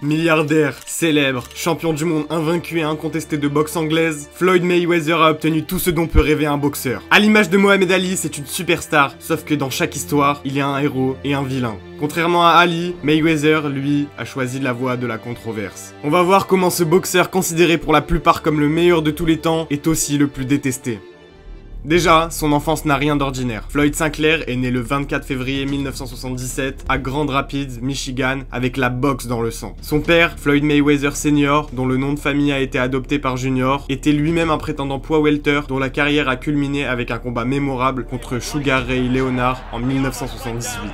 Milliardaire, célèbre, champion du monde invaincu et incontesté de boxe anglaise, Floyd Mayweather a obtenu tout ce dont peut rêver un boxeur. À l'image de Mohamed Ali, c'est une superstar, sauf que dans chaque histoire, il y a un héros et un vilain. Contrairement à Ali, Mayweather, lui, a choisi la voie de la controverse. On va voir comment ce boxeur, considéré pour la plupart comme le meilleur de tous les temps, est aussi le plus détesté. Déjà, son enfance n'a rien d'ordinaire. Floyd Sinclair est né le 24 février 1977 à Grand Rapids, Michigan, avec la boxe dans le sang. Son père, Floyd Mayweather Sr., dont le nom de famille a été adopté par Junior, était lui-même un prétendant poids welter dont la carrière a culminé avec un combat mémorable contre Sugar Ray Leonard en 1978.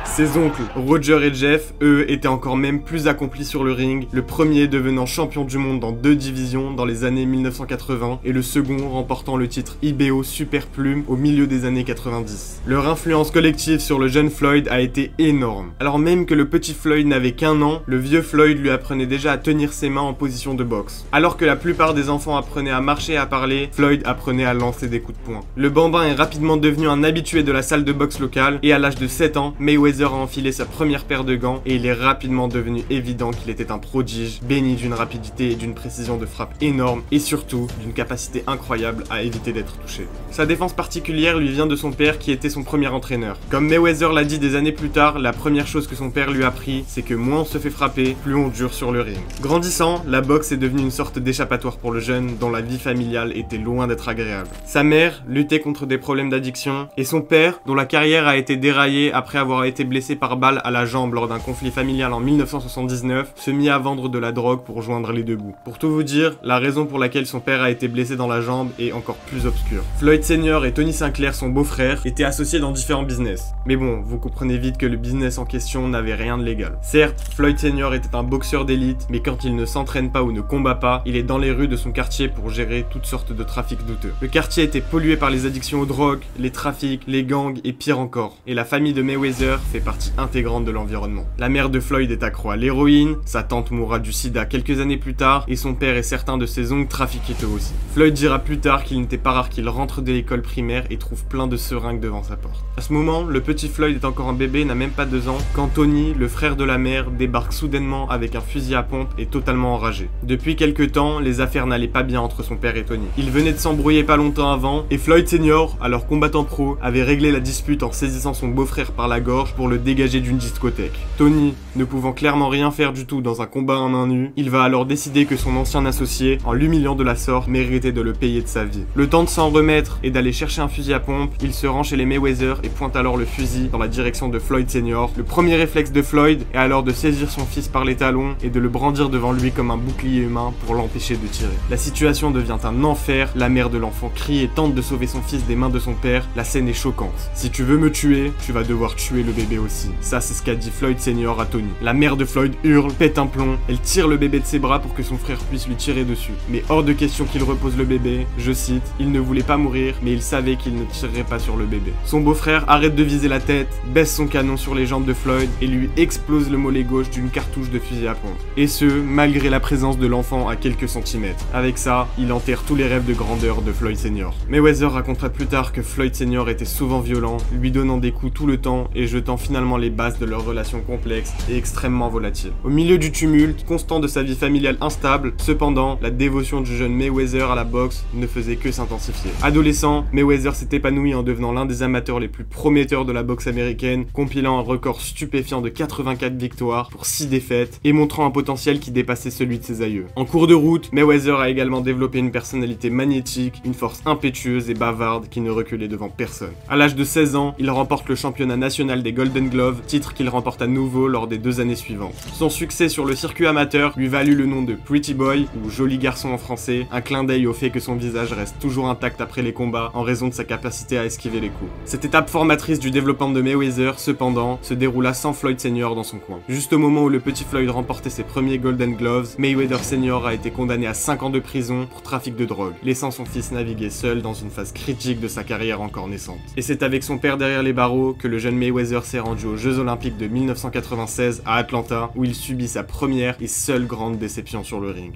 Ses oncles, Roger et Jeff, eux, étaient encore même plus accomplis sur le ring, le premier devenant champion du monde dans 2 divisions dans les années 1980 et le second remportant le titre IBO Super Plume au milieu des années 90. Leur influence collective sur le jeune Floyd a été énorme. Alors même que le petit Floyd n'avait qu'1 an, le vieux Floyd lui apprenait déjà à tenir ses mains en position de boxe. Alors que la plupart des enfants apprenaient à marcher et à parler, Floyd apprenait à lancer des coups de poing. Le bambin est rapidement devenu un habitué de la salle de boxe locale et à l'âge de 7 ans, Mayweather a enfilé sa première paire de gants et il est rapidement devenu évident qu'il était un prodige, béni d'une rapidité et d'une précision de frappe énorme et surtout d'une capacité incroyable à éviter d'être touché. Sa défense particulière lui vient de son père qui était son premier entraîneur. Comme Mayweather l'a dit des années plus tard, la première chose que son père lui a appris, c'est que moins on se fait frapper, plus on dure sur le ring. Grandissant, la boxe est devenue une sorte d'échappatoire pour le jeune dont la vie familiale était loin d'être agréable. Sa mère luttait contre des problèmes d'addiction et son père, dont la carrière a été déraillée après avoir été blessé par balle à la jambe lors d'un conflit familial en 1979, se mit à vendre de la drogue pour joindre les deux bouts. Pour tout vous dire, la raison pour laquelle son père a été blessé dans la jambe est encore plus obscure. Floyd Sr. et Tony Sinclair, son beau-frère, étaient associés dans différents business. Mais bon, vous comprenez vite que le business en question n'avait rien de légal. Certes, Floyd Sr. était un boxeur d'élite, mais quand il ne s'entraîne pas ou ne combat pas, il est dans les rues de son quartier pour gérer toutes sortes de trafics douteux. Le quartier était pollué par les addictions aux drogues, les trafics, les gangs et pire encore. Et la famille de Mayweather fait partie intégrante de l'environnement. La mère de Floyd est accro à l'héroïne, sa tante mourra du sida quelques années plus tard, et son père et certains de ses oncles trafiquaient eux aussi. Floyd dira plus tard qu'il n'était pas rare qu'il rentre de l'école primaire et trouve plein de seringues devant sa porte. À ce moment, le petit Floyd est encore un bébé, n'a même pas 2 ans, quand Tony, le frère de la mère, débarque soudainement avec un fusil à pompe et totalement enragé. Depuis quelques temps, les affaires n'allaient pas bien entre son père et Tony. Ils venaient de s'embrouiller pas longtemps avant, et Floyd Sr., alors combattant pro, avait réglé la dispute en saisissant son beau-frère par la gorge pour le dégager d'une discothèque. Tony, ne pouvant clairement rien faire du tout dans un combat à main nue, il va alors décider que son ancien associé, en l'humiliant de la sorte, méritait de le payer de sa vie. Le temps de s'en remettre et d'aller chercher un fusil à pompe, il se rend chez les Mayweather et pointe alors le fusil dans la direction de Floyd Sr. Le premier réflexe de Floyd est alors de saisir son fils par les talons et de le brandir devant lui comme un bouclier humain pour l'empêcher de tirer. La situation devient un enfer, la mère de l'enfant crie et tente de sauver son fils des mains de son père, la scène est choquante. Si tu veux me tuer, tu vas devoir tuer le bébé aussi. Ça c'est ce qu'a dit Floyd Sr. à Tony. La mère de Floyd hurle, pète un plomb, elle tire le bébé de ses bras pour que son frère puisse lui tirer dessus. Mais hors de question qu'il repose le bébé, je cite, il ne voulait pas mourir, mais il savait qu'il ne tirerait pas sur le bébé. Son beau-frère arrête de viser la tête, baisse son canon sur les jambes de Floyd et lui explose le mollet gauche d'une cartouche de fusil à pompe. Et ce, malgré la présence de l'enfant à quelques centimètres. Avec ça, il enterre tous les rêves de grandeur de Floyd Sr. Mayweather racontera plus tard que Floyd Sr. était souvent violent, lui donnant des coups tout le temps et jetant finalement les bases de leur relation complexe et extrêmement volatile. Au milieu du tumulte constant de sa vie familiale instable, cependant, la dévotion du jeune Mayweather à la boxe ne faisait que s'intensifier. Adolescent, Mayweather s'est épanoui en devenant l'un des amateurs les plus prometteurs de la boxe américaine, compilant un record stupéfiant de 84 victoires pour 6 défaites et montrant un potentiel qui dépassait celui de ses aïeux. En cours de route, Mayweather a également développé une personnalité magnétique, une force impétueuse et bavarde qui ne reculait devant personne. À l'âge de 16 ans, il remporte le championnat national des Golden Gloves, titre qu'il remporte à nouveau lors des 2 années suivantes. Son succès sur le circuit amateur lui valut le nom de Pretty Boy, ou Joli Garçon en français, un clin d'œil au fait que son visage reste toujours intact après les combats en raison de sa capacité à esquiver les coups. Cette étape formatrice du développement de Mayweather, cependant, se déroula sans Floyd Sr. dans son coin. Juste au moment où le petit Floyd remportait ses premiers Golden Gloves, Mayweather Sr. a été condamné à 5 ans de prison pour trafic de drogue, laissant son fils naviguer seul dans une phase critique de sa carrière encore naissante. Et c'est avec son père derrière les barreaux que le jeune Mayweather s'est rendu aux Jeux Olympiques de 1996 à Atlanta, où il subit sa première et seule grande déception sur le ring.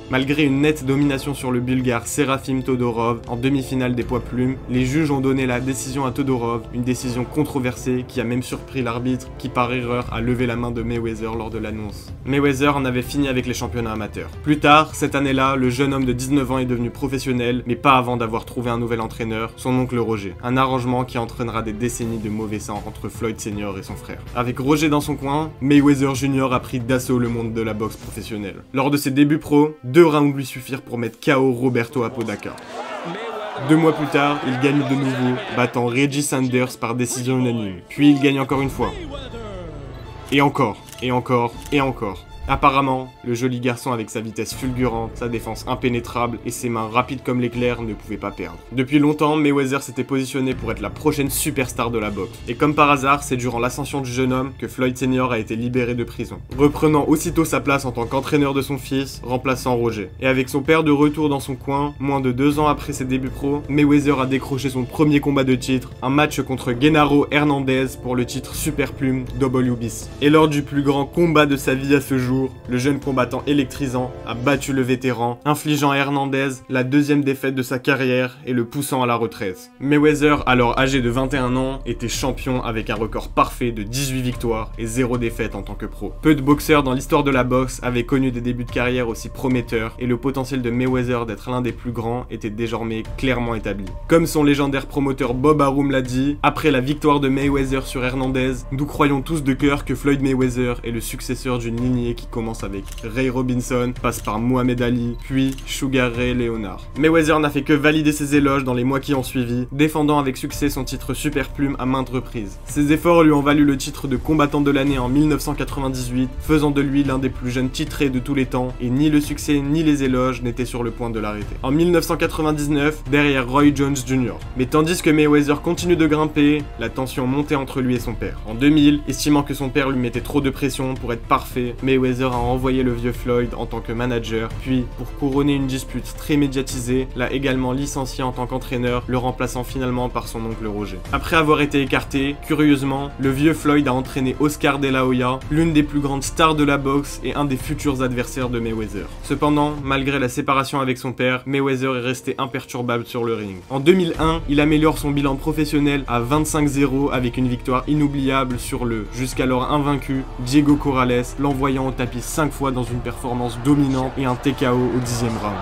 Malgré une nette domination sur le Bulgare Serafim Todorov en demi-finale des poids plumes, les juges ont donné la décision à Todorov, une décision controversée qui a même surpris l'arbitre qui par erreur a levé la main de Mayweather lors de l'annonce. Mayweather en avait fini avec les championnats amateurs. Plus tard, cette année-là, le jeune homme de 19 ans est devenu professionnel, mais pas avant d'avoir trouvé un nouvel entraîneur, son oncle Roger. Un arrangement qui entraînera des décennies de mauvais sang entre Floyd Senior et son frère. Avec Roger dans son coin, Mayweather Jr. a pris d'assaut le monde de la boxe professionnelle. Lors de ses débuts pro, 2 rounds lui suffirent pour mettre KO Roberto Apodaca. 2 mois plus tard, il gagne de nouveau, battant Reggie Sanders par décision unanime. Puis il gagne encore une fois. Et encore, et encore, et encore. Apparemment, le joli garçon avec sa vitesse fulgurante, sa défense impénétrable et ses mains rapides comme l'éclair ne pouvait pas perdre. Depuis longtemps, Mayweather s'était positionné pour être la prochaine superstar de la boxe. Et comme par hasard, c'est durant l'ascension du jeune homme que Floyd Senior a été libéré de prison, reprenant aussitôt sa place en tant qu'entraîneur de son fils, remplaçant Roger. Et avec son père de retour dans son coin, moins de 2 ans après ses débuts pro, Mayweather a décroché son premier combat de titre, un match contre Genaro Hernandez pour le titre Super Plume WBC. Et lors du plus grand combat de sa vie à ce jour, le jeune combattant électrisant a battu le vétéran, infligeant à Hernandez la 2e défaite de sa carrière et le poussant à la retraite. Mayweather, alors âgé de 21 ans, était champion avec un record parfait de 18 victoires et 0 défaite en tant que pro. Peu de boxeurs dans l'histoire de la boxe avaient connu des débuts de carrière aussi prometteurs et le potentiel de Mayweather d'être l'un des plus grands était désormais clairement établi. Comme son légendaire promoteur Bob Arum l'a dit, après la victoire de Mayweather sur Hernandez, nous croyons tous de cœur que Floyd Mayweather est le successeur d'une lignée qui commence avec Ray Robinson, passe par Muhammad Ali, puis Sugar Ray Leonard. Mayweather n'a fait que valider ses éloges dans les mois qui ont suivi, défendant avec succès son titre Super Plume à maintes reprises. Ses efforts lui ont valu le titre de combattant de l'année en 1998, faisant de lui l'un des plus jeunes titrés de tous les temps, et ni le succès ni les éloges n'étaient sur le point de l'arrêter. En 1999, derrière Roy Jones Jr. Mais tandis que Mayweather continue de grimper, la tension montait entre lui et son père. En 2000, estimant que son père lui mettait trop de pression pour être parfait, Mayweather a envoyé le vieux Floyd en tant que manager, puis, pour couronner une dispute très médiatisée, l'a également licencié en tant qu'entraîneur, le remplaçant finalement par son oncle Roger. Après avoir été écarté, curieusement, le vieux Floyd a entraîné Oscar De La Hoya, l'une des plus grandes stars de la boxe et un des futurs adversaires de Mayweather. Cependant, malgré la séparation avec son père, Mayweather est resté imperturbable sur le ring. En 2001, il améliore son bilan professionnel à 25-0 avec une victoire inoubliable sur le, jusqu'alors invaincu, Diego Corrales, l'envoyant au tapis 5 fois dans une performance dominante et un TKO au 10e round.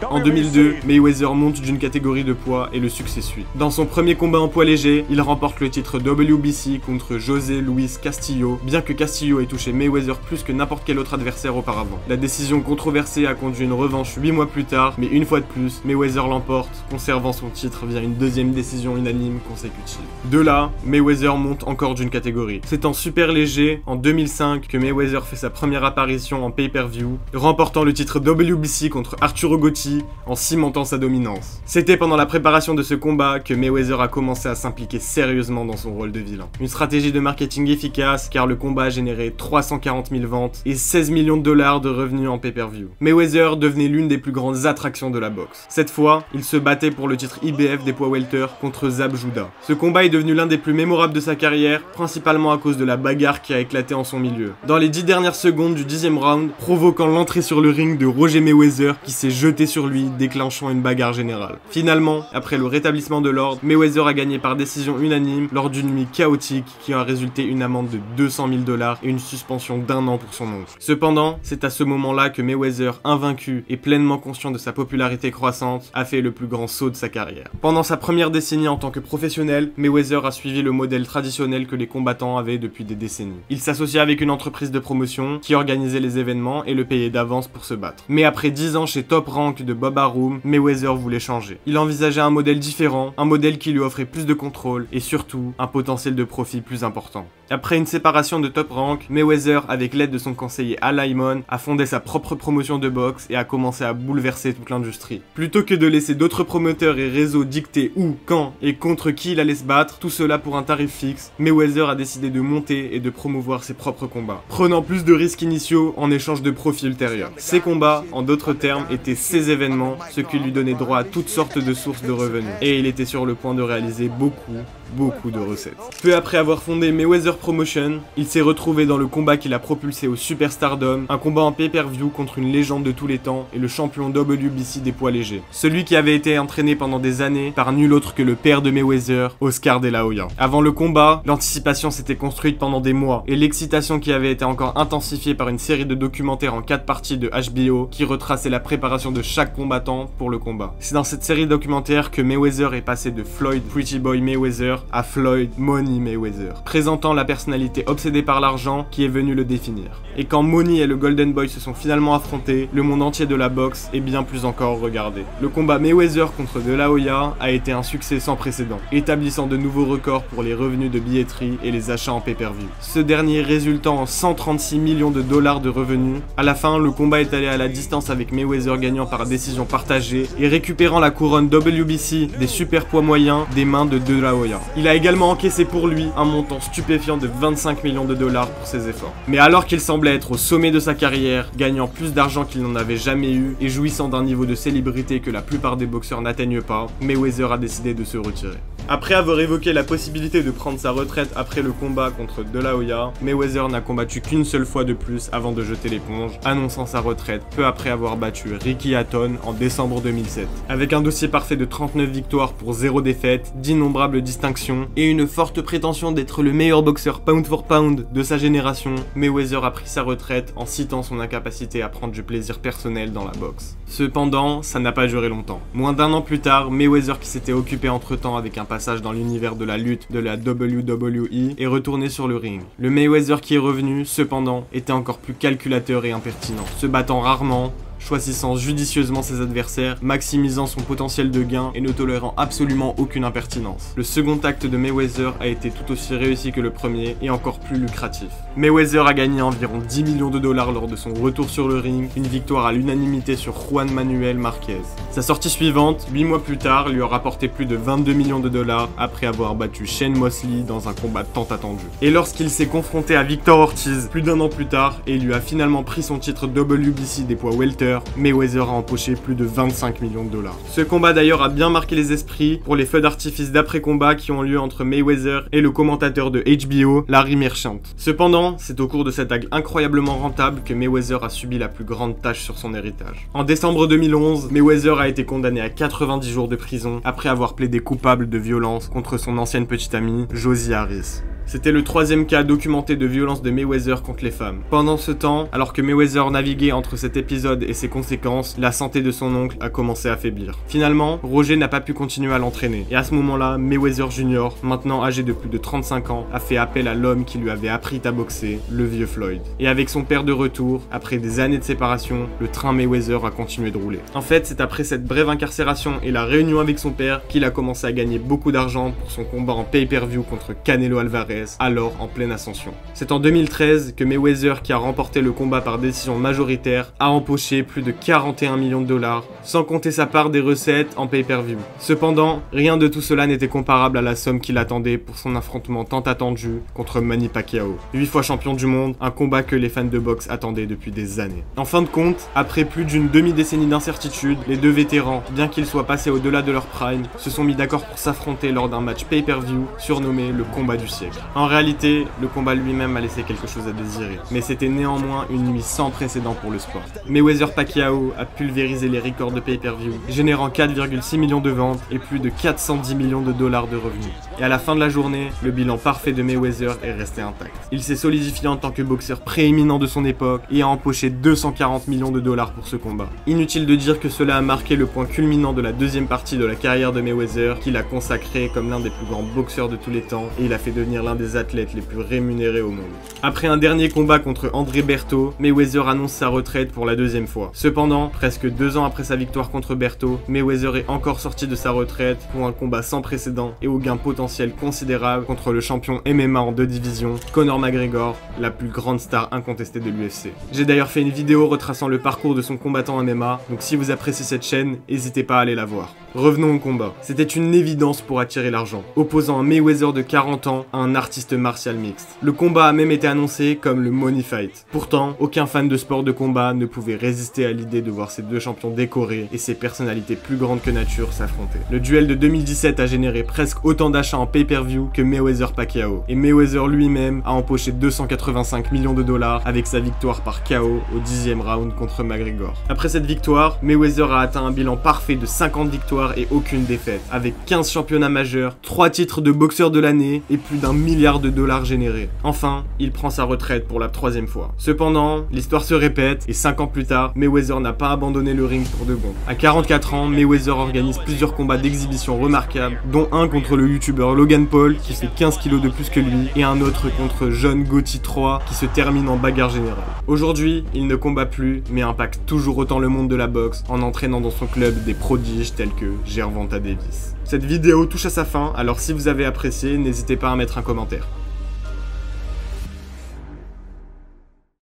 En 2002, Mayweather monte d'une catégorie de poids et le succès suit. Dans son premier combat en poids léger, il remporte le titre WBC contre José Luis Castillo, bien que Castillo ait touché Mayweather plus que n'importe quel autre adversaire auparavant. La décision controversée a conduit une revanche 8 mois plus tard, mais une fois de plus, Mayweather l'emporte, conservant son titre via une 2e décision unanime consécutive. De là, Mayweather monte encore d'une catégorie. C'est en super léger, en 2005, que Mayweather fait sa première apparition en pay-per-view, remportant le titre WBC contre Arturo Gotti en cimentant sa dominance. C'était pendant la préparation de ce combat que Mayweather a commencé à s'impliquer sérieusement dans son rôle de vilain. Une stratégie de marketing efficace car le combat a généré 340 000 ventes et 16 millions de dollars de revenus en pay-per-view. Mayweather devenait l'une des plus grandes attractions de la boxe. Cette fois, il se battait pour le titre IBF des poids welter contre Zab Judah. Ce combat est devenu l'un des plus mémorables de sa carrière, principalement à cause de la bagarre qui a éclaté en son milieu. Dans les 10 dernières secondes du 10e round, provoquant l'entrée sur le ring de Roger Mayweather qui s'est jeté sur lui, déclenchant une bagarre générale. Finalement, après le rétablissement de l'ordre, Mayweather a gagné par décision unanime lors d'une nuit chaotique qui a résulté une amende de 200 000 $ et une suspension d'1 an pour son oncle. Cependant, c'est à ce moment-là que Mayweather, invaincu et pleinement conscient de sa popularité croissante, a fait le plus grand saut de sa carrière. Pendant sa première décennie en tant que professionnel, Mayweather a suivi le modèle traditionnel que les combattants avaient depuis des décennies. Il s'associait avec une entreprise de promotion qui organisait les événements et le payait d'avance pour se battre. Mais après 10 ans chez Top Rank de Bob Arum, Mayweather voulait changer. Il envisageait un modèle différent, un modèle qui lui offrait plus de contrôle et surtout un potentiel de profit plus important. Après une séparation de Top Rank, Mayweather, avec l'aide de son conseiller Al Haymon, a fondé sa propre promotion de boxe et a commencé à bouleverser toute l'industrie. Plutôt que de laisser d'autres promoteurs et réseaux dicter où, quand et contre qui il allait se battre, tout cela pour un tarif fixe, Mayweather a décidé de monter et de promouvoir ses propres combats, prenant plus de risques initiaux en échange de profits ultérieurs. Ces combats, en d'autres termes, étaient ses événements, ce qui lui donnait droit à toutes sortes de sources de revenus. Et il était sur le point de réaliser beaucoup, beaucoup de recettes. Peu après avoir fondé Mayweather Promotion, il s'est retrouvé dans le combat qui l'a propulsé au Superstardom, un combat en pay-per-view contre une légende de tous les temps et le champion WBC des poids légers. Celui qui avait été entraîné pendant des années par nul autre que le père de Mayweather, Oscar De La Hoya. Avant le combat, l'anticipation s'était construite pendant des mois et l'excitation qui avait été encore intensifiée par une série de documentaires en 4 parties de HBO qui retraçaient la préparation de chaque combattant pour le combat. C'est dans cette série documentaire que Mayweather est passé de Floyd Pretty Boy Mayweather à Floyd Money Mayweather, présentant la personnalité obsédée par l'argent qui est venue le définir. Et quand Money et le Golden Boy se sont finalement affrontés, le monde entier de la boxe est bien plus encore regardé. Le combat Mayweather contre De La Hoya a été un succès sans précédent, établissant de nouveaux records pour les revenus de billetterie et les achats en pay-per-view. Ce dernier résultant en 136 millions de dollars de revenus. À la fin, le combat est allé à la distance avec Mayweather gagnant par décision partagée et récupérant la couronne WBC des super poids moyens des mains de De La Hoya. Il a également encaissé pour lui un montant stupéfiant de 25 millions de dollars pour ses efforts. Mais alors qu'il semblait être au sommet de sa carrière, gagnant plus d'argent qu'il n'en avait jamais eu et jouissant d'un niveau de célébrité que la plupart des boxeurs n'atteignent pas, Mayweather a décidé de se retirer. Après avoir évoqué la possibilité de prendre sa retraite après le combat contre De La Hoya, Mayweather n'a combattu qu'une seule fois de plus avant de jeter l'éponge, annonçant sa retraite peu après avoir battu Ricky Hatton en décembre 2007. Avec un dossier parfait de 39 victoires pour 0 défaite, d'innombrables distinctions et une forte prétention d'être le meilleur boxeur pound for pound de sa génération, Mayweather a pris sa retraite en citant son incapacité à prendre du plaisir personnel dans la boxe. Cependant, ça n'a pas duré longtemps. Moins d'1 an plus tard, Mayweather, qui s'était occupé entre-temps avec un passage dans l'univers de la lutte de la WWE, est retourné sur le ring. Le Mayweather qui est revenu, cependant, était encore plus calculateur et impertinent, se battant rarement, choisissant judicieusement ses adversaires, maximisant son potentiel de gain et ne tolérant absolument aucune impertinence. Le second acte de Mayweather a été tout aussi réussi que le premier et encore plus lucratif. Mayweather a gagné environ 10 millions de dollars lors de son retour sur le ring, une victoire à l'unanimité sur Juan Manuel Marquez. Sa sortie suivante, 8 mois plus tard, lui a rapporté plus de 22 millions de dollars après avoir battu Shane Mosley dans un combat tant attendu. Et lorsqu'il s'est confronté à Victor Ortiz plus d'1 an plus tard et lui a finalement pris son titre WBC des poids welter, Mayweather a empoché plus de 25 millions de dollars. Ce combat d'ailleurs a bien marqué les esprits pour les feux d'artifice d'après-combat qui ont lieu entre Mayweather et le commentateur de HBO, Larry Merchant. Cependant, c'est au cours de cette dague incroyablement rentable que Mayweather a subi la plus grande tâche sur son héritage. En décembre 2011, Mayweather a été condamné à 90 jours de prison après avoir plaidé coupable de violence contre son ancienne petite amie, Josie Harris. C'était le 3e cas documenté de violence de Mayweather contre les femmes. Pendant ce temps, alors que Mayweather naviguait entre cet épisode et ses conséquences, la santé de son oncle a commencé à faiblir. Finalement, Roger n'a pas pu continuer à l'entraîner. Et à ce moment-là, Mayweather Jr., maintenant âgé de plus de 35 ans, a fait appel à l'homme qui lui avait appris à boxer, le vieux Floyd. Et avec son père de retour, après des années de séparation, le train Mayweather a continué de rouler. En fait, c'est après cette brève incarcération et la réunion avec son père qu'il a commencé à gagner beaucoup d'argent pour son combat en pay-per-view contre Canelo Alvarez, alors en pleine ascension. C'est en 2013 que Mayweather, qui a remporté le combat par décision majoritaire, a empoché plus de 41 millions de dollars, sans compter sa part des recettes en pay-per-view. Cependant, rien de tout cela n'était comparable à la somme qu'il attendait pour son affrontement tant attendu contre Manny Pacquiao. 8 fois champion du monde, un combat que les fans de boxe attendaient depuis des années. En fin de compte, après plus d'une demi-décennie d'incertitude, les deux vétérans, bien qu'ils soient passés au-delà de leur prime, se sont mis d'accord pour s'affronter lors d'un match pay-per-view surnommé le combat du siècle. En réalité, le combat lui-même a laissé quelque chose à désirer, mais c'était néanmoins une nuit sans précédent pour le sport. Mayweather-Pacquiao a pulvérisé les records de pay-per-view, générant 4,6 millions de ventes et plus de 410 millions de dollars de revenus. Et à la fin de la journée, le bilan parfait de Mayweather est resté intact. Il s'est solidifié en tant que boxeur prééminent de son époque et a empoché 240 millions de dollars pour ce combat. Inutile de dire que cela a marqué le point culminant de la deuxième partie de la carrière de Mayweather, qu'il a consacré comme l'un des plus grands boxeurs de tous les temps, et il a fait devenir l'un des athlètes les plus rémunérés au monde. Après un dernier combat contre André Berto, Mayweather annonce sa retraite pour la deuxième fois. Cependant, presque 2 ans après sa victoire contre Berto, Mayweather est encore sorti de sa retraite pour un combat sans précédent et au gain potentiel considérable contre le champion MMA en 2 divisions, Conor McGregor, la plus grande star incontestée de l'UFC. J'ai d'ailleurs fait une vidéo retraçant le parcours de son combattant MMA, donc si vous appréciez cette chaîne, n'hésitez pas à aller la voir. Revenons au combat. C'était une évidence pour attirer l'argent, opposant un Mayweather de 40 ans à un artiste martial mixte. Le combat a même été annoncé comme le Money Fight. Pourtant, aucun fan de sport de combat ne pouvait résister à l'idée de voir ces deux champions décorés et ces personnalités plus grandes que nature s'affronter. Le duel de 2017 a généré presque autant d'achats en pay-per-view que Mayweather-Pacquiao, et Mayweather lui-même a empoché 285 millions de dollars avec sa victoire par KO au 10e round contre McGregor. Après cette victoire, Mayweather a atteint un bilan parfait de 50 victoires et aucune défaite, avec 15 championnats majeurs, 3 titres de boxeur de l'année et plus d'1 milliard de dollars générés. Enfin, il prend sa retraite pour la 3e fois. Cependant, l'histoire se répète et 5 ans plus tard, Mayweather n'a pas abandonné le ring pour de bon. À 44 ans, Mayweather organise plusieurs combats d'exhibition remarquables, dont un contre le youtubeur Logan Paul qui fait 15 kilos de plus que lui et un autre contre John Gotti 3 qui se termine en bagarre générale. Aujourd'hui, il ne combat plus mais impacte toujours autant le monde de la boxe en entraînant dans son club des prodiges tels que Gervonta Davis. Cette vidéo touche à sa fin, alors si vous avez apprécié, n'hésitez pas à mettre un commentaire.